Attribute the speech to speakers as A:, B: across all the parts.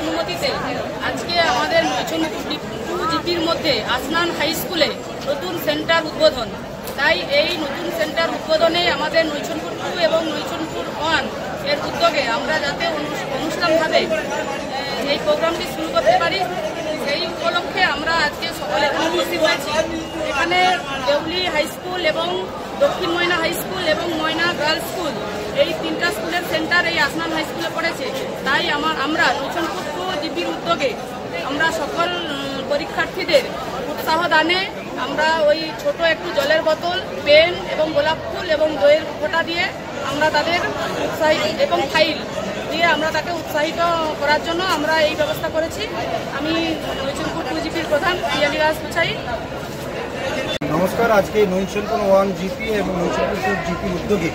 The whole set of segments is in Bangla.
A: অনুমতিতে আজকে আমাদের জিপির মধ্যে আসনান হাই স্কুলে নতুন সেন্টার উদ্বোধন। তাই এই নতুন সেন্টার উদ্বোধনে আমাদের নৈচনপুর 2 এবং নৈচনপুর 1 এর উদ্যোগে আমরা যাতে অনুষ্ঠানভাবে এই প্রোগ্রামটি শুরু করতে পারি, সেই উপলক্ষে আমরা আজকে সকলে উপস্থিত হয়েছি। এখানে দেউলি হাই স্কুল এবং দক্ষিণ ময়না হাই স্কুল এবং ময়না গার্লস স্কুল, এই 3টা স্কুলের সেন্টার এই আসনান হাই স্কুলে পড়েছে। তাই আমরা নৈচনপুর 2 জিপির উদ্যোগে আমরা সকল পরীক্ষার্থীদের উৎসাহ দানে আমরা ওই ছোট একটু জলের বোতল, পেন এবং গোলাপ ফুল এবং দইয়ের ফোঁটা দিয়ে আমরা তাদের উৎসাহিত এবং ফাইল দিয়ে আমরা তাকে উৎসাহিত করার জন্য আমরা এই ব্যবস্থা করেছি। আমি নৈচনপুর 2 জিপির প্রধান পিয়ালি রাজপুছাই।
B: নমস্কার। আজকে নৈচনপুর 1 জিপি এবং নৈচনপুর 2 জিপির উদ্যোগে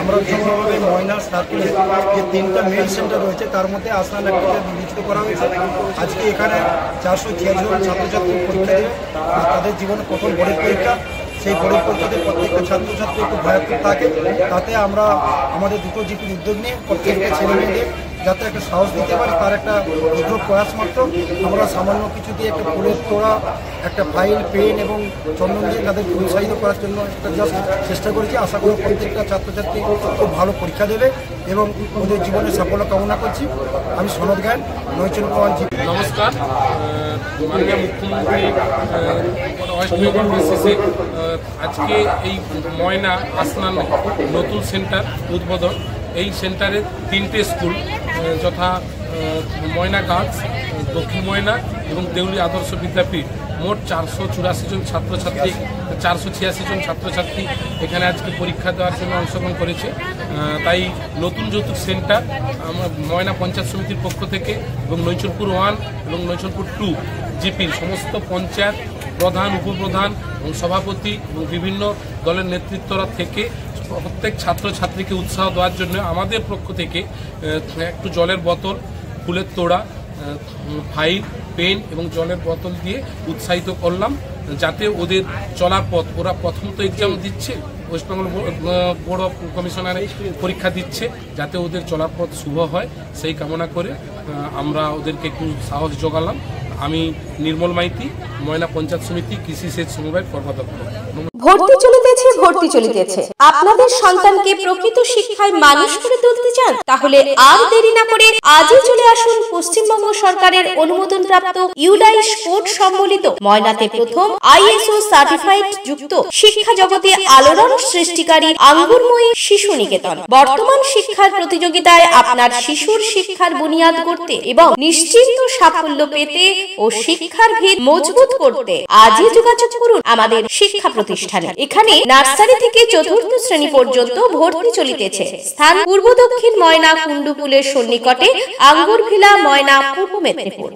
B: আমরা যৌথভাবে ময়না সার্কেলে যে 3টা মেন সেন্টার রয়েছে তার মধ্যে আসনান একটাকে বিবেচিত করা হয়েছে। আজকে এখানে 446 জন ছাত্রছাত্রী পরীক্ষা দেবে, তাদের জীবনে প্রথম বোর্ডের পরীক্ষা। সেই বোর্ডের পরীক্ষাতে প্রত্যেকটা ছাত্রছাত্রী একটু ভয়াত্মক থাকে। তাতে আমরা আমাদের 2টো জিপির উদ্যোগ নিয়ে প্রত্যেকটা ছেলেমেয়েদের যাতে একটা সাহস দিতে পারে তার একটা ক্ষুদ্র প্রয়াস মাত্র আমরা সামান্য কিছু দিয়ে একটা ফুলের তোড়া, একটা ফাইল, পেন এবং চন্দন দিয়ে তাদেরকে উৎসাহিত করার জন্য একটা জাস্ট চেষ্টা করেছি। আশা করি প্রত্যেকটা ছাত্রছাত্রী খুব ভালো পরীক্ষা দেবে এবং ওদের জীবনে সাফল্য কামনা করছি। আমি সনদ গায়ন, নৈচনপুর 1 জিপি।
C: নমস্কার। মাননীয় মুখ্যমন্ত্রী ওয়েস্ট বেঙ্গল বেসিসে আজকে এই ময়না আসনান নতুন সেন্টার উদ্বোধন। এই সেন্টারে 3টে স্কুল যথা ময়না গার্লস, দক্ষিণ ময়না এবং দেউলি আদর্শ বিদ্যাপীঠ, মোট 484 জন ছাত্রছাত্রী 486 জন ছাত্রছাত্রী এখানে আজকে পরীক্ষা দেওয়ার জন্য অংশগ্রহণ করেছে। তাই নতুন যৌতুক সেন্টার আমরা ময়না পঞ্চায়েত সমিতির পক্ষ থেকে এবং নৈচনপুর 1 এবং নৈচনপুর 2 জিপির সমস্ত পঞ্চায়েত প্রধান, উপপ্রধান এবং সভাপতি এবং বিভিন্ন দলের নেতৃত্বরা থেকে প্রত্যেক ছাত্রছাত্রীকে উৎসাহ দেওয়ার জন্য আমাদের পক্ষ থেকে একটু জলের বোতল, ফুলের তোড়া, ফাইল, পেন এবং জলের বোতল দিয়ে উৎসাহিত করলাম, যাতে ওদের চলার পথ, ওরা প্রথম তো এক্সাম দিচ্ছে, ওয়েস্ট বেঙ্গল বোর্ড অফ কমিশনারে পরীক্ষা দিচ্ছে, যাতে ওদের চলার পথ শুভ হয় সেই কামনা করে আমরা ওদেরকে একটু সাহস জোগালাম। আমি নির্মল মাইতি, ময়না পঞ্চায়েত সমিতি কৃষি সেচ সমবায় কর্মাধ্যক্ষ।
D: ভর্তি চলিতেছে। আপনাদের সন্তানকে প্রকৃত শিক্ষায় মানুষ করে তুলতে চান? তাহলে আর দেরি না করে আজই চলে আসুন পশ্চিমবঙ্গ সরকারের অনুমোদনপ্রাপ্ত ইউডাইস কোড সম্বলিত ময়নাতে প্রথম ISO সার্টিফাইড যুক্ত শিক্ষা জগতে আলোড়ন সৃষ্টিকারী আঙ্গুরময়ী শিশু নিকেতন। বর্তমান শিক্ষার প্রতিযোগিতায় আপনার শিশুর শিক্ষার বুনিয়াদ করতে এবং নিশ্চিন্ত সাফল্য পেতে ও শিক্ষার ভিত মজবুত করতে আজই যোগাযোগ করুন আমাদের শিক্ষা প্রতিষ্ঠানে। এখানে নার্সারি থেকে 4র্থ শ্রেণী পর্যন্ত ভর্তি চলিতেছে। স্থান পূর্ব দক্ষিণ ময়না কুন্ডুপুলের সন্নিকটে, আঙ্গুরভিলা, ময়না, পূর্ব মেদিনীপুর।